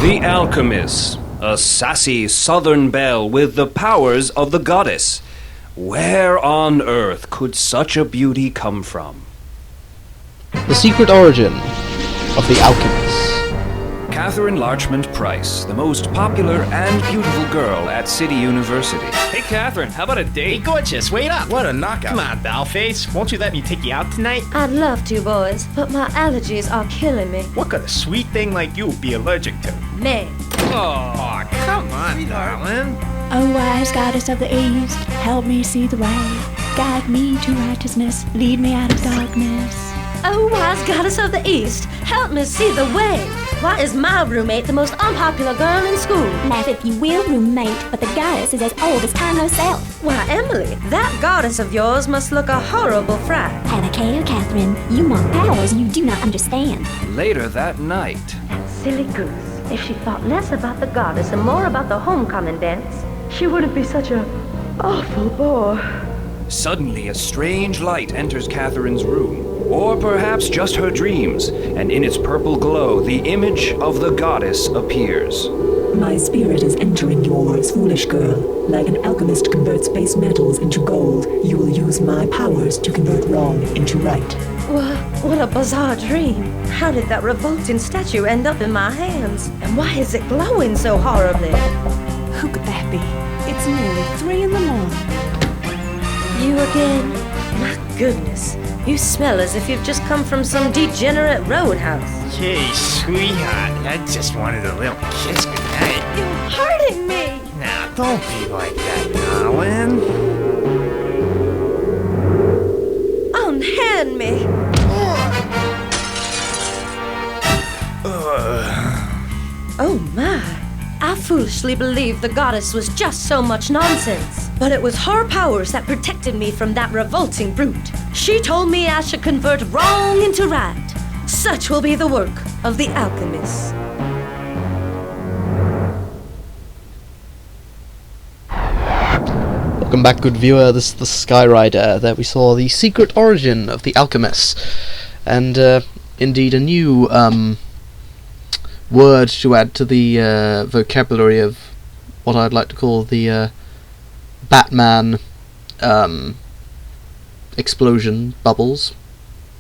The Alchemist, a sassy southern belle with the powers of the goddess. Where on earth could such a beauty come from? The secret origin of the Alchemist. Catherine Larchmont Price, the most popular and beautiful girl at City University. Hey, Catherine, how about a date? Hey, gorgeous, wait up. What a knockout. Come on, Bowface. Won't you let me take you out tonight? I'd love to, boys, but my allergies are killing me. What could a sweet thing like you be allergic to? Man. Oh, come on, darling. O wise goddess of the east, help me see the way. Guide me to righteousness, lead me out of darkness. Oh, wise goddess of the east, help me see the way. Why is my roommate the most unpopular girl in school? Laugh if you will, roommate, but the goddess is as old as time herself. Why, Emily, that goddess of yours must look a horrible fright. Have a care, Catherine. You want powers you do not understand. Later that night, That silly goose. If she thought less about the goddess and more about the homecoming dance, she wouldn't be such a awful bore. suddenly a strange light enters Catherine's room. Or perhaps just her dreams, and in its purple glow, the image of the goddess appears. My spirit is entering yours, foolish girl. Like an alchemist converts base metals into gold, you will use my powers to convert wrong into right. What a bizarre dream. How did that revolting statue end up in my hands? And why is it glowing so horribly? Who could that be? It's nearly 3 in the morning. You again? My goodness. You smell as if you've just come from some degenerate roadhouse. Hey, sweetheart, I just wanted a little kiss goodnight. You're hurting me! Now, don't be like that, darling. Unhand me! Oh my! I foolishly believed the goddess was just so much nonsense. But it was her powers that protected me from that revolting brute. She told me I should convert wrong into right. Such will be the work of the alchemist. Welcome back, good viewer. This is the Skyrider. There we saw the secret origin of the Alchemist. And indeed a new word to add to the vocabulary of what I'd like to call the Batman explosion bubbles.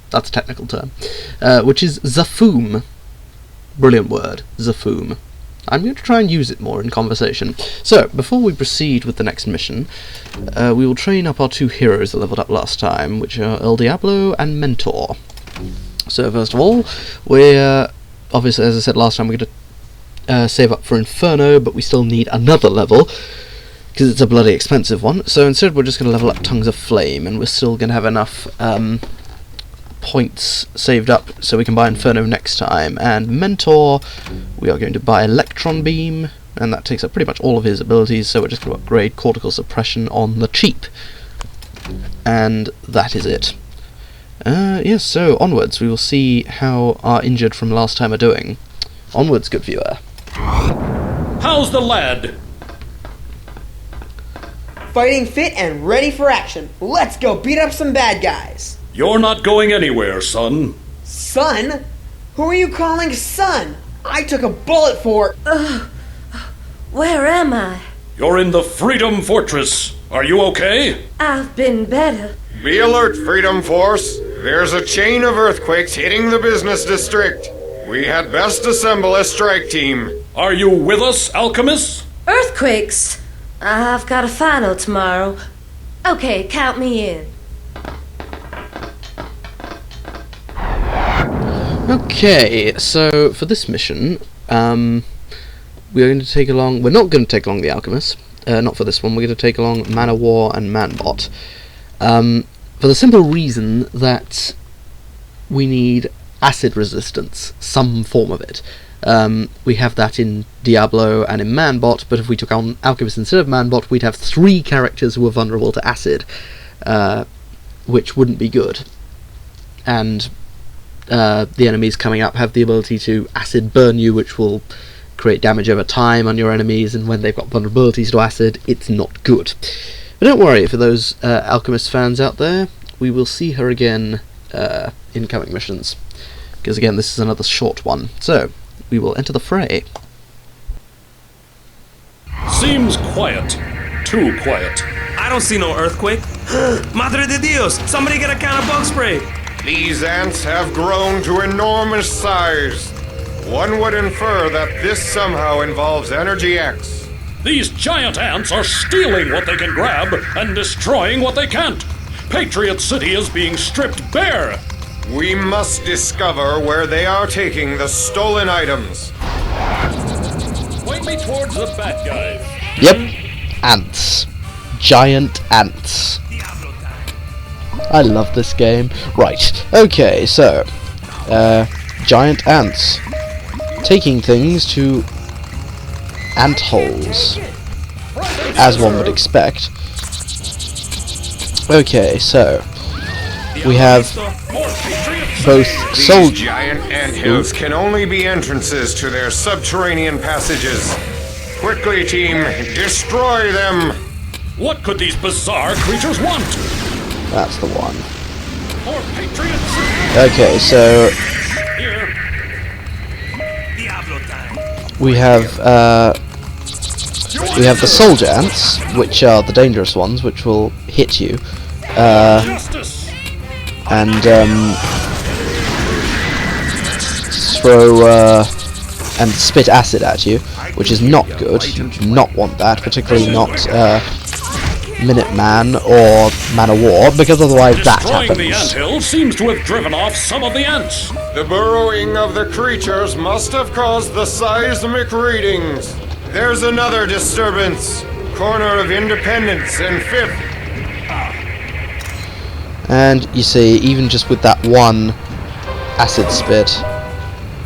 That's a technical term. Which is Zafoom. Brilliant word, Zafoom. I'm going to try and use it more in conversation. So, before we proceed with the next mission, we will train up our 2 heroes that leveled up last time, which are El Diablo and Mentor. So, first of all, we're obviously, as I said last time, we're going to save up for Inferno, but we still need another level, because it's a bloody expensive one. So instead we're just going to level up Tongues of Flame, and we're still going to have enough points saved up so we can buy Inferno next time. And Mentor, we are going to buy Electron Beam, and that takes up pretty much all of his abilities, so we're just going to upgrade Cortical Suppression on the cheap. And that is it. Yes, so onwards, we will see how our injured from last time are doing. Onwards, good viewer. How's the lad? Fighting fit and ready for action. Let's go beat up some bad guys. You're not going anywhere, son. Son? Who are you calling son? I took a bullet for... Where am I? You're in the Freedom Fortress. Are you okay? I've been better. Be alert, Freedom Force. There's a chain of earthquakes hitting the business district. We had best assemble a strike team. Are you with us, Alchemist? Earthquakes? I've got a final tomorrow. Okay, count me in. Okay, so for this mission, we're going to take along... We're not going to take along the Alchemist. Not for this one. We're going to take along Man of War and Manbot. For the simple reason that we need acid resistance, some form of it. We have that in Diablo and in Manbot, but if we took on Alchemist instead of Manbot, we'd have 3 characters who are vulnerable to acid, which wouldn't be good. And the enemies coming up have the ability to acid burn you, which will create damage over time on your enemies, and when they've got vulnerabilities to acid, it's not good. But don't worry, for those Alchemist fans out there, we will see her again in coming missions. Because again, this is another short one. So, we will enter the fray. seems quiet. Too quiet. I don't see no earthquake. Madre de Dios! Somebody get a can of bug spray! These ants have grown to enormous size. One would infer that this somehow involves Energy X. These giant ants are stealing what they can grab and destroying what they can't. Patriot City is being stripped bare. We must discover where they are taking the stolen items. Point me towards the bad guys. Yep, ants. Giant ants. I love this game. Right, okay, so, giant ants. Taking things to ant holes, as one would expect. Okay, so, we have both These giant anthills can only be entrances to their subterranean passages. Quickly, team, destroy them! What could these bizarre creatures want? That's the one. Or Patriot City? Okay, so Here. we have the soldier ants, which are the dangerous ones, which will hit you, and throw and spit acid at you, which is not good. You do not want that, particularly not Minuteman or Man of War, because otherwise that Destroying happens. the anthill seems to have driven off some of the ants. The burrowing of the creatures must have caused the seismic readings. There's another disturbance. Corner of Independence and 5th. And you see, even just with that one acid spit,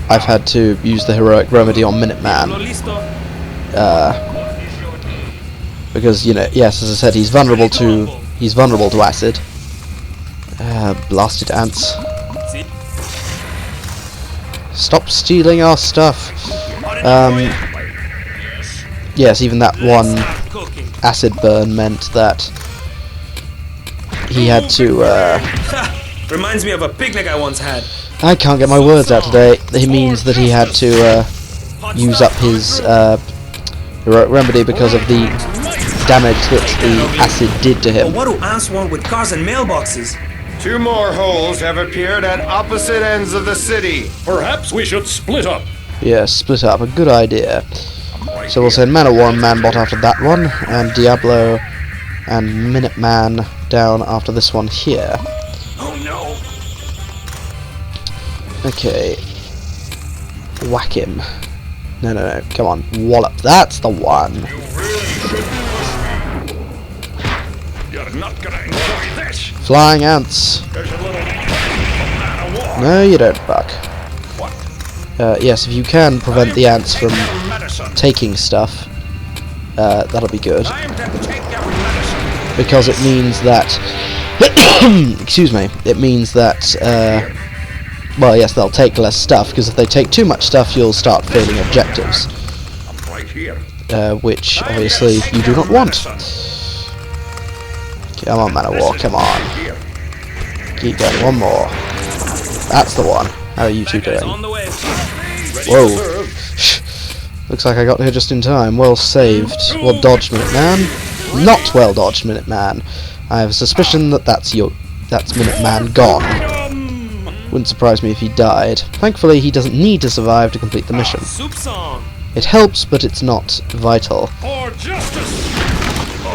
I've had to use the heroic remedy on Minuteman. Because, you know, yes, as I said, he's vulnerable to acid. Blasted ants. Stop stealing our stuff. Yes, even that one acid burn meant that he had to, Reminds me of a picnic I once had. I can't get my words out today. It means that he had to use up his heroic remedy because of the damage that the acid did to him. But what do ants want with cars and mailboxes? 2 more holes have appeared at opposite ends of the city. Perhaps we should split up. Yeah, split up. A good idea. So we'll send Man of War and Manbot after that one, and Diablo and Minuteman down after this one here. Oh no! Okay. Whack him. No, no, no. Come on. Wallop. That's the one. You're not gonna enjoy this. Flying ants. There's a little Man of War. No, you don't, Buck. What? Yes, if you can prevent the ants from taking stuff, that'll be good. Time to take your medicine. Because it means that... excuse me. It means that... well, yes, they'll take less stuff, because if they take too much stuff, you'll start failing objectives. Right here. Which, obviously, you do not want. Come on, Man of War, come on. Keep going, one more. That's the one. How are you two doing? Whoa. Looks like I got here just in time. Well saved. Well dodged, Minuteman. Not well dodged, Minuteman. I have a suspicion that that's Minuteman gone. Wouldn't surprise me if he died. Thankfully, he doesn't need to survive to complete the mission. It helps, but it's not vital.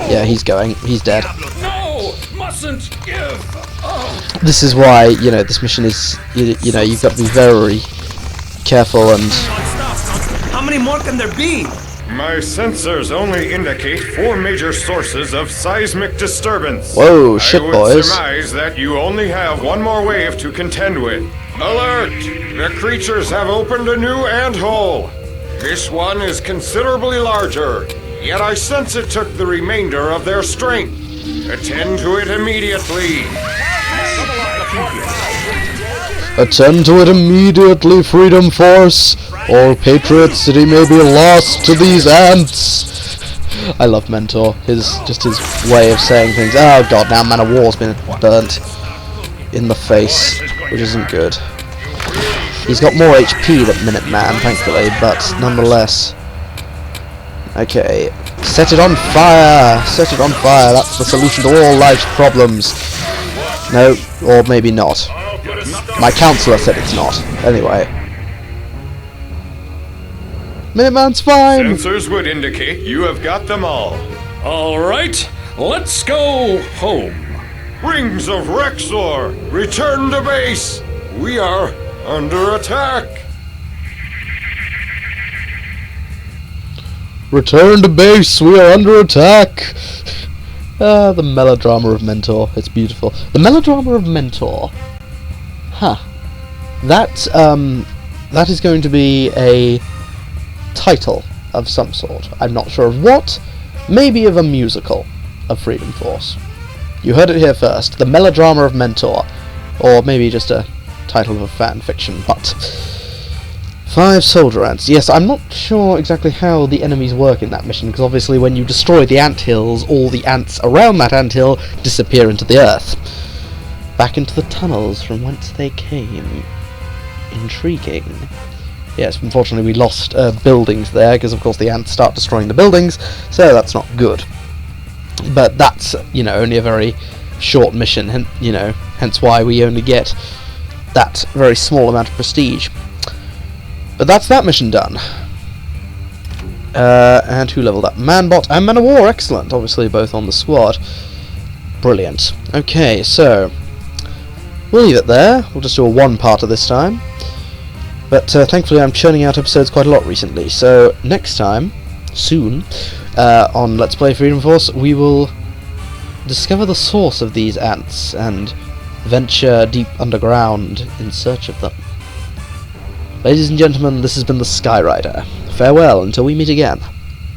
Yeah, he's going. He's dead. No, mustn't give. This is why, you know, this mission is, you know, you've got to be very careful and... How many more can there be? My sensors only indicate 4 major sources of seismic disturbance. Whoa, shit, I would boys. surmise that you only have 1 more wave to contend with. Alert! The creatures have opened a new ant hole. This one is considerably larger, yet I sense it took the remainder of their strength. Attend to it immediately. Attend to it immediately, Freedom Force, or Patriot City may be lost to these ants. I love Mentor. His way of saying things. Oh god, now Man of War's been burnt in the face, which isn't good. He's got more HP than Minuteman, thankfully, but nonetheless. Okay, Set it on fire! Set it on fire! That's the solution to all life's problems. No, or maybe not. My counselor said it's not. Anyway. Minuteman's fine! Sensors would indicate you have got them all. All right, let's go home. Rings of Rexor, return to base. We are under attack. Return to base, we are under attack! The melodrama of Mentor, it's beautiful. The melodrama of Mentor. Huh. That is going to be a title of some sort. I'm not sure of what. Maybe of a musical of Freedom Force. You heard it here first. The melodrama of Mentor. Or maybe just a title of a fan fiction, but 5 soldier ants. Yes, I'm not sure exactly how the enemies work in that mission, because obviously when you destroy the anthills, all the ants around that anthill disappear into the earth. Back into the tunnels from whence they came. Intriguing. Yes, unfortunately we lost buildings there, because of course the ants start destroying the buildings, so that's not good. But that's, you know, only a very short mission, hence why we only get that very small amount of prestige. But that's that mission done. And who leveled up? Manbot and Man of War, excellent. Obviously both on the squad. Brilliant. Okay, so we'll leave it there. We'll just do a one parter this time. But thankfully I'm churning out episodes quite a lot recently. So next time, soon, on Let's Play Freedom Force, we will discover the source of these ants and venture deep underground in search of them. Ladies and gentlemen, this has been the Skyrider. Farewell until we meet again.